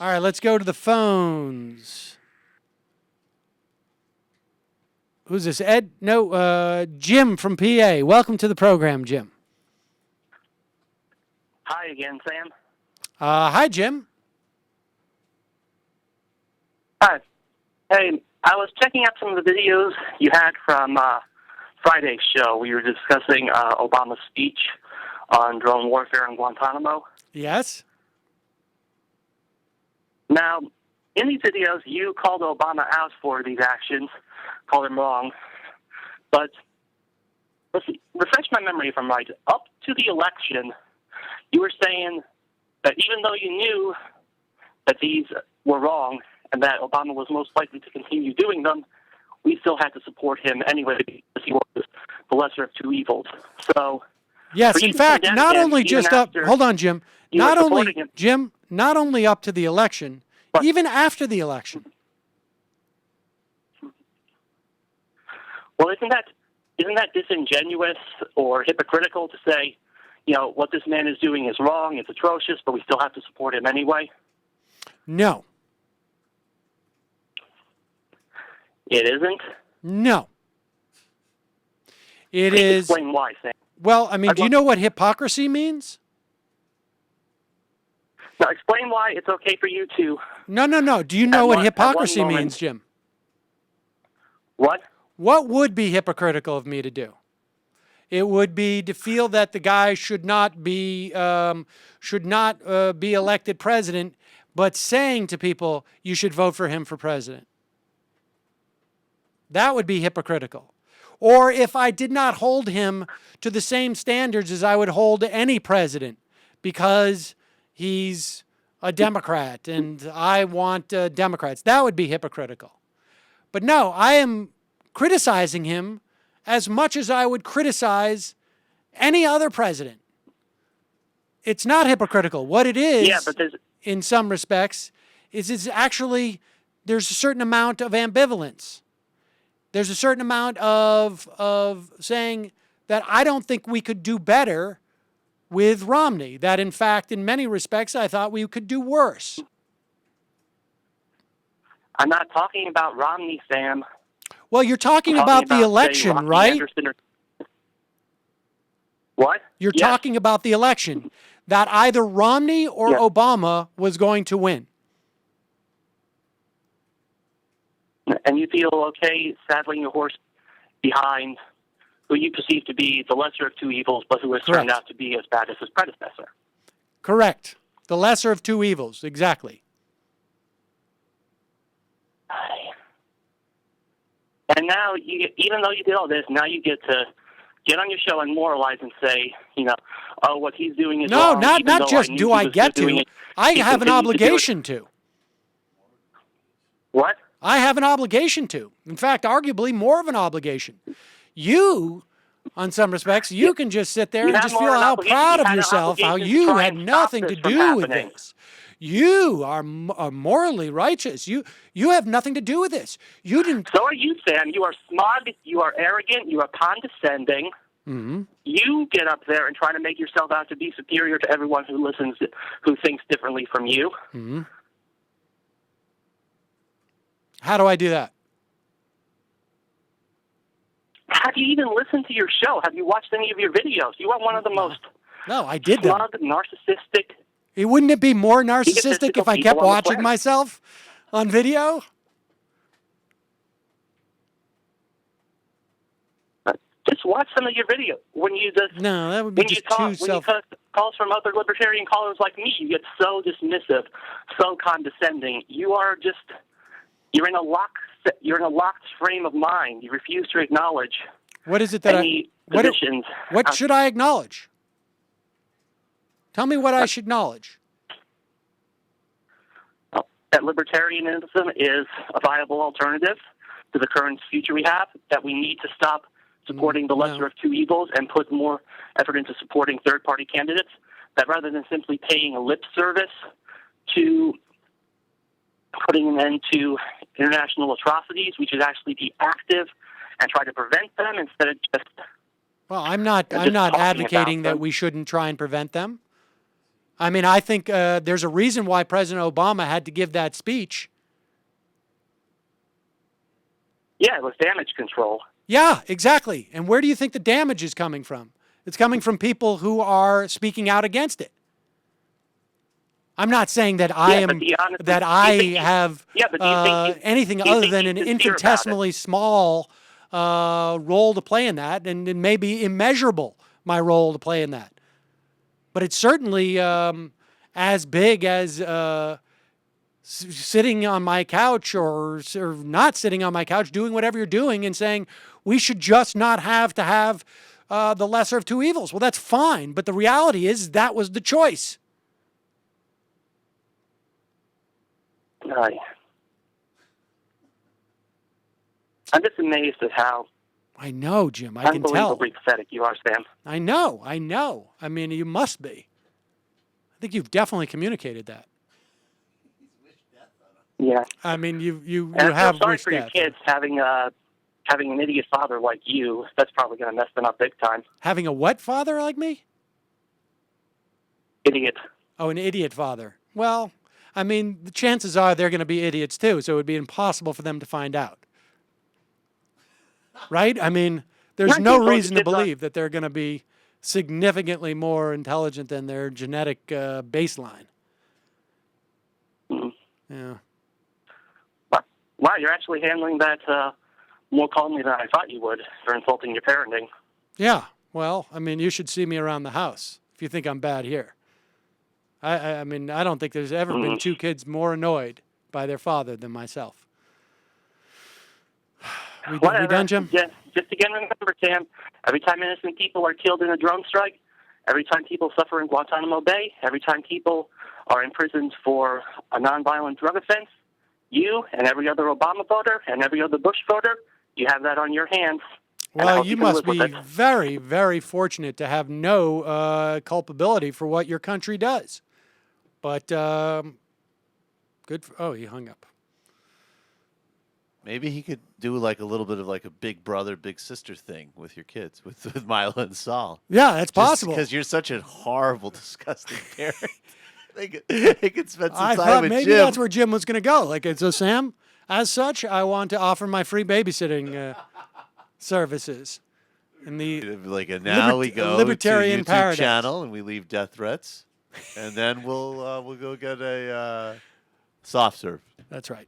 All right, let's go to the phones. Who's this? Ed? No, Jim from PA. Welcome to the program, Jim. Hi again, Sam. Hi, Jim. Hi. Hey, I was checking out some of the videos you had from Friday's show. We were discussing Obama's speech on drone warfare in Guantanamo. Yes? Now, in these videos, you called Obama out for these actions, called him wrong. But let's refresh my memory if I'm right. Up to the election, you were saying that even though you knew that these were wrong and that Obama was most likely to continue doing them, we still had to support him anyway because he was the lesser of two evils. So, yes, in fact, not only just up. Hold on, Jim. Not only Jim. Not only up to the election, but even after the election. Well, isn't that disingenuous or hypocritical to say, you know, what this man is doing is wrong, it's atrocious, but we still have to support him anyway? No. It isn't? No. It Please is. Explain why, Sam. Well, I mean, do you know what hypocrisy means? Now, explain why it's okay for you to... No. Do you know what hypocrisy means, Jim? What? What would be hypocritical of me to do? It would be to feel that the guy should not be elected president, but saying to people, you should vote for him for president. That would be hypocritical. Or if I did not hold him to the same standards as I would hold any president because he's a Democrat and I want Democrats, that would be hypocritical. But no, I am criticizing him as much as I would criticize any other president. It's not hypocritical. What it is, in some respects, is it's actually, there's a certain amount of ambivalence. There's a certain amount of saying that I don't think we could do better with Romney. That, in fact, in many respects, I thought we could do worse. I'm not talking about Romney, Sam. Well, you're talking about the election, right? What? You're talking about the election, that either Romney or Obama was going to win. And you feel okay saddling your horse behind who you perceive to be the lesser of two evils, but who has turned out to be as bad as his predecessor. Correct. The lesser of two evils, exactly. And now, even though you did all this, now you get to get on your show and moralize and say, you know, oh, what he's doing is wrong. No, not just do I get to. I have an obligation to. What? I have an obligation to. In fact, arguably more of an obligation. You, on some respects, you can just sit there and just feel how proud of yourself, how you had nothing to do with this. You are morally righteous. You have nothing to do with this. You didn't. So are you, Sam. You are smug. You are arrogant. You are condescending. Mm-hmm. You get up there and try to make yourself out to be superior to everyone who listens, who thinks differently from you. Mm-hmm. How do I do that? Have you even listened to your show? Have you watched any of your videos? You are one of the most I did smug, narcissistic. Wouldn't it be more narcissistic if I kept watching myself on video? Just watch some of your videos. When you just that would be just too self. When you calls from other libertarian callers like me, you get so dismissive, so condescending. You're in a locked frame of mind. You refuse to acknowledge. What is it that what should I acknowledge? Tell me what I should acknowledge. That libertarianism is a viable alternative to the current future we have, that we need to stop supporting the lesser of two evils and put more effort into supporting third-party candidates, that rather than simply paying a lip service to putting an end to international atrocities, we should actually be active and try to prevent them instead of just... Well, I'm not advocating that we shouldn't try and prevent them. I mean, I think there's a reason why President Obama had to give that speech. Yeah, it was damage control. Yeah, exactly. And where do you think the damage is coming from? It's coming from people who are speaking out against it. I'm not saying that I Yeah, am but the honest- that do you I think he- have Yeah, but do you think he- anything do you other think than he's an sincere about it? infinitesimally small role to play in that, and maybe immeasurable my role to play in that. But it's certainly as big as sitting on my couch or not sitting on my couch, doing whatever you're doing, and saying we should just not have to have the lesser of two evils. Well, that's fine, but the reality is that was the choice. I'm just amazed at how I know, Jim. I can tell. unbelievably pathetic you are, Sam. I know. I mean, you must be. I think you've definitely communicated that. Yeah. I mean, you And I have feel sorry wished for your that. kids having an idiot father like you. That's probably going to mess them up big time. Having a what father like me? Idiot. Oh, an idiot father. Well, I mean, the chances are they're going to be idiots too, so it would be impossible for them to find out. Right? I mean, there's Right, no so the reason to kids are- believe that they're going to be significantly more intelligent than their genetic baseline. Mhm. Yeah. Wow, you're actually handling that more calmly than I thought you would for insulting your parenting. Yeah. Well, I mean, you should see me around the house if you think I'm bad here. I mean, I don't think there's ever been two kids more annoyed by their father than myself. We done, Jim? Just again, remember, Sam, every time innocent people are killed in a drone strike, every time people suffer in Guantanamo Bay, every time people are imprisoned for a nonviolent drug offense, you and every other Obama voter and every other Bush voter, you have that on your hands. And I Well, hope you can must live with be it. very, very fortunate to have no culpability for what your country does. But good. Oh, he hung up. Maybe he could do like a little bit of like a big brother, big sister thing with your kids, with Milo and Saul. Yeah, that's possible. Because you're such a horrible, disgusting parent. they could spend some I time thought with maybe Jim. that's where Jim was going to go. Like, so Sam, as such, I want to offer my free babysitting services. In the Like, and now we go Libertarian to YouTube paradise. channel and we leave death threats, and then we'll go get a soft serve. That's right.